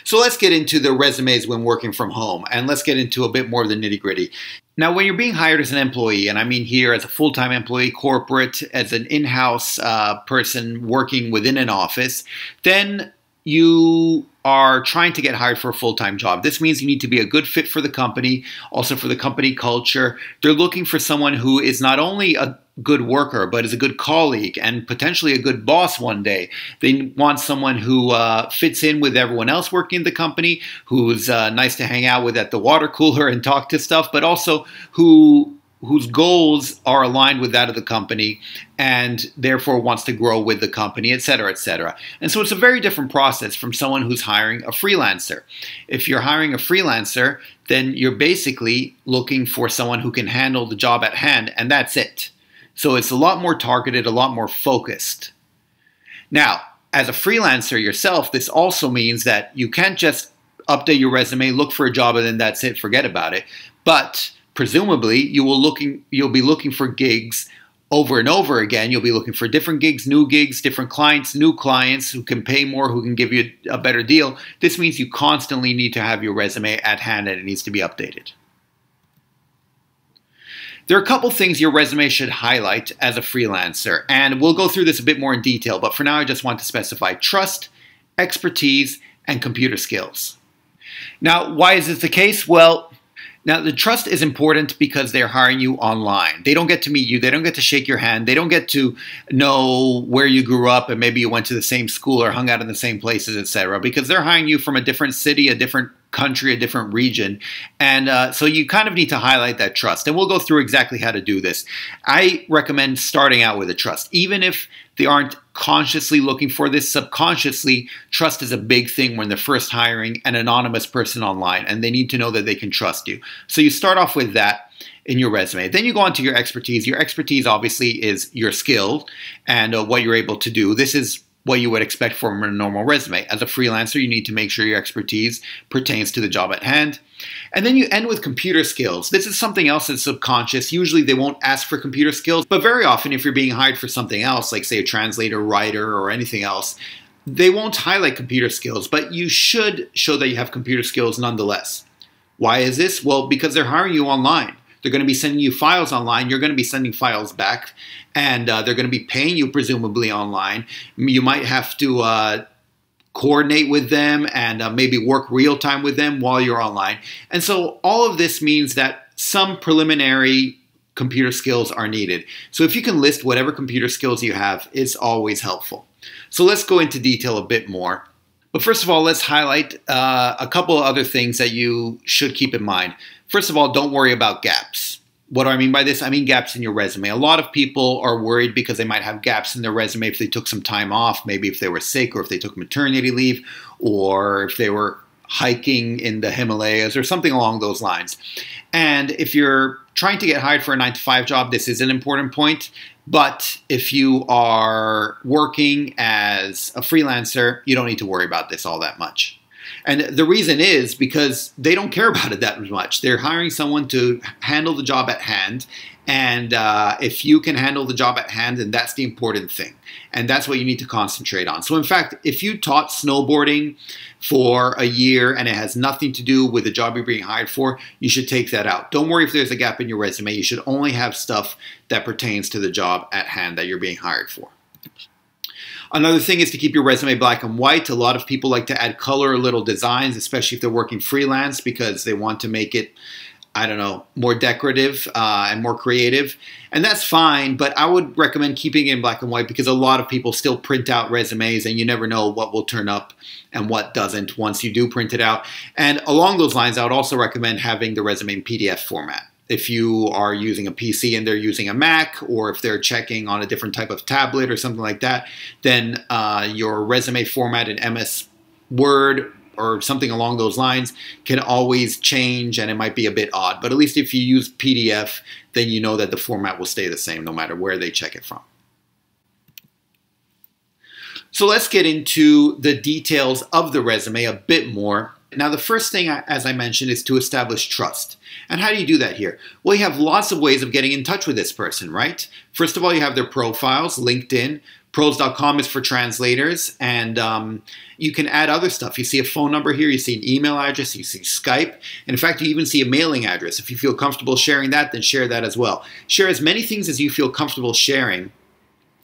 So let's get into the resumes when working from home, and let's get into a bit more of the nitty-gritty. Now, when you're being hired as an employee, and I mean here as a full-time employee, corporate, as an in-house person working within an office, then you are trying to get hired for a full-time job. This means you need to be a good fit for the company, also for the company culture. They're looking for someone who is not only a good worker, but is a good colleague and potentially a good boss one day. They want someone who fits in with everyone else working in the company, who's nice to hang out with at the water cooler and talk to stuff, but also whose goals are aligned with that of the company and therefore wants to grow with the company, et cetera, et cetera. And so it's a very different process from someone who's hiring a freelancer. If you're hiring a freelancer, then you're basically looking for someone who can handle the job at hand, and that's it. So it's a lot more targeted, a lot more focused. Now, as a freelancer yourself, this also means that you can't just update your resume, look for a job, and then that's it, forget about it. But presumably, you'll be looking for gigs over and over again. You'll be looking for different gigs, different clients, new clients who can pay more, who can give you a better deal. This means you constantly need to have your resume at hand and it needs to be updated. There are a couple things your resume should highlight as a freelancer, and we'll go through this a bit more in detail, but for now I just want to specify trust, expertise, and computer skills. Now, why is this the case? Well, now, the trust is important because they're hiring you online. They don't get to meet you. They don't get to shake your hand. They don't get to know where you grew up and maybe you went to the same school or hung out in the same places, etc. Because they're hiring you from a different city, a different country, a different region. And so you kind of need to highlight that trust. And we'll go through exactly how to do this. I recommend starting out with a trust. Even if they aren't consciously looking for this, subconsciously, trust is a big thing when they're first hiring an anonymous person online, and they need to know that they can trust you. So you start off with that in your resume. Then you go on to your expertise. Your expertise obviously is your skill and what you're able to do. This is what you would expect from a normal resume. As a freelancer, you need to make sure your expertise pertains to the job at hand. And then you end with computer skills. This is something else that's subconscious. Usually they won't ask for computer skills, but very often if you're being hired for something else, like say a translator, writer, or anything else, they won't highlight computer skills, but you should show that you have computer skills nonetheless. Why is this? Well, because they're hiring you online. They're going to be sending you files online. You're going to be sending files back, and they're going to be paying you presumably online. You might have to coordinate with them and maybe work real time with them while you're online. And so all of this means that some preliminary computer skills are needed. So if you can list whatever computer skills you have, it's always helpful. So let's go into detail a bit more. But first of all, let's highlight a couple of other things that you should keep in mind. First of all, don't worry about gaps. What do I mean by this? I mean gaps in your resume. A lot of people are worried because they might have gaps in their resume if they took some time off, maybe if they were sick or if they took maternity leave or if they were hiking in the Himalayas or something along those lines. And if you're trying to get hired for a 9-to-5 job, this is an important point. But if you are working as a freelancer, you don't need to worry about this all that much. And the reason is because they don't care about it that much. They're hiring someone to handle the job at hand. And if you can handle the job at hand, then that's the important thing. And that's what you need to concentrate on. So in fact, if you taught snowboarding for a year and it has nothing to do with the job you're being hired for, you should take that out. Don't worry if there's a gap in your resume. You should only have stuff that pertains to the job at hand that you're being hired for. Another thing is to keep your resume black and white. A lot of people like to add color or little designs, especially if they're working freelance because they want to make it, I don't know, more decorative and more creative. And that's fine, but I would recommend keeping it in black and white because a lot of people still print out resumes and you never know what will turn up and what doesn't once you do print it out. And along those lines, I would also recommend having the resume in PDF format. If you are using a PC and they're using a Mac, or if they're checking on a different type of tablet or something like that, then your resume format in MS Word or something along those lines can always change and it might be a bit odd. But at least if you use PDF, then you know that the format will stay the same no matter where they check it from. So let's get into the details of the resume a bit more. Now, the first thing, as I mentioned, is to establish trust. And how do you do that here? Well, you have lots of ways of getting in touch with this person, right? First of all, you have their profiles, LinkedIn, Pros.com is for translators, and you can add other stuff. You see a phone number here, you see an email address, you see Skype, and in fact, you even see a mailing address. If you feel comfortable sharing that, then share that as well. Share as many things as you feel comfortable sharing,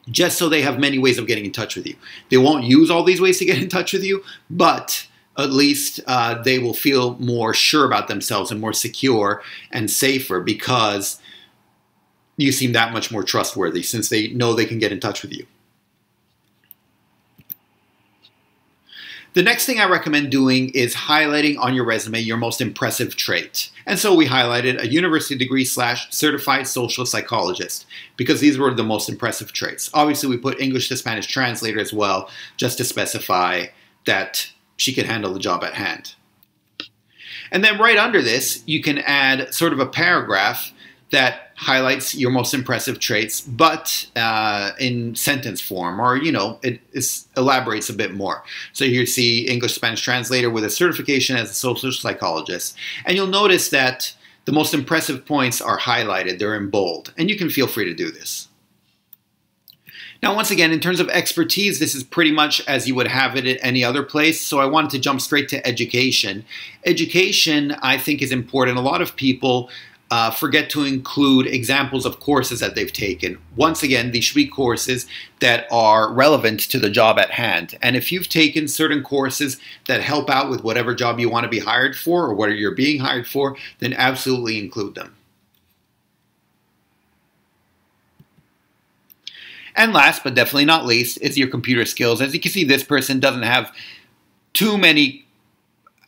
just so they have many ways of getting in touch with you. They won't use all these ways to get in touch with you, but at least they will feel more sure about themselves and more secure and safer because you seem that much more trustworthy since they know they can get in touch with you. The next thing I recommend doing is highlighting on your resume your most impressive trait. And so we highlighted a university degree / certified social psychologist because these were the most impressive traits. Obviously, we put English to Spanish translator as well, just to specify that she could handle the job at hand. And then right under this, you can add sort of a paragraph that highlights your most impressive traits, but in sentence form, or, it elaborates a bit more. So here you see English-Spanish translator with a certification as a social psychologist. And you'll notice that the most impressive points are highlighted. They're in bold. And you can feel free to do this. Now, once again, in terms of expertise, this is pretty much as you would have it at any other place. So I wanted to jump straight to education. Education, I think, is important. A lot of people forget to include examples of courses that they've taken. Once again, these should be courses that are relevant to the job at hand. And if you've taken certain courses that help out with whatever job you want to be hired for or what you're being hired for, then absolutely include them. And last, but definitely not least, is your computer skills. As you can see, this person doesn't have too many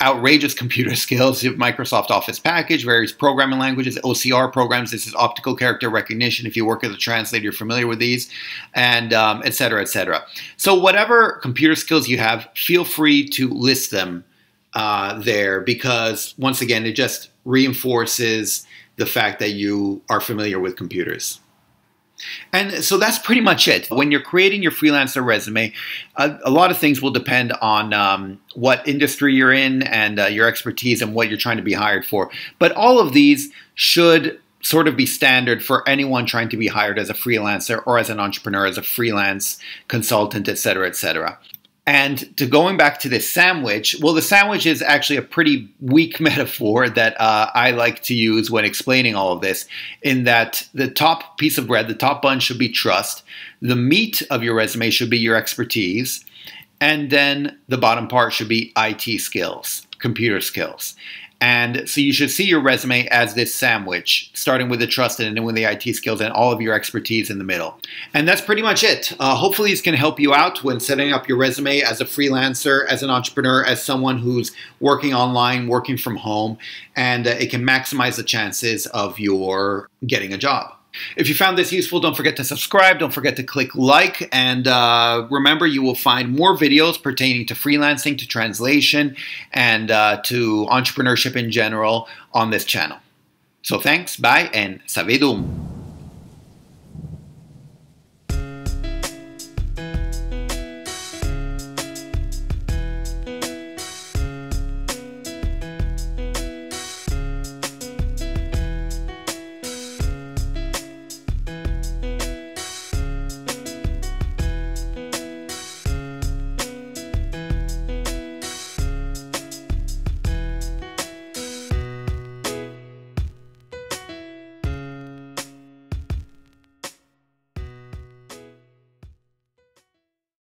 outrageous computer skills. You have Microsoft Office package, various programming languages, OCR programs. This is optical character recognition. If you work as a translator, you're familiar with these, and et cetera, et cetera. So whatever computer skills you have, feel free to list them there because, once again, it just reinforces the fact that you are familiar with computers. And so that's pretty much it. When you're creating your freelancer resume, a lot of things will depend on what industry you're in and your expertise and what you're trying to be hired for. But all of these should sort of be standard for anyone trying to be hired as a freelancer or as an entrepreneur, as a freelance consultant, et cetera, et cetera. And to going back to this sandwich, well, the sandwich is actually a pretty weak metaphor that I like to use when explaining all of this, in that the top piece of bread, the top bun should be trust, the meat of your resume should be your expertise, and then the bottom part should be IT skills, computer skills. And so you should see your resume as this sandwich, starting with the trust and then with the IT skills and all of your expertise in the middle. And that's pretty much it. Hopefully this can help you out when setting up your resume as a freelancer, as an entrepreneur, as someone who's working online, working from home, and it can maximize the chances of your getting a job. If you found this useful, don't forget to subscribe, don't forget to click like, and remember, you will find more videos pertaining to freelancing, to translation, and to entrepreneurship in general on this channel. So thanks, bye, and savedum.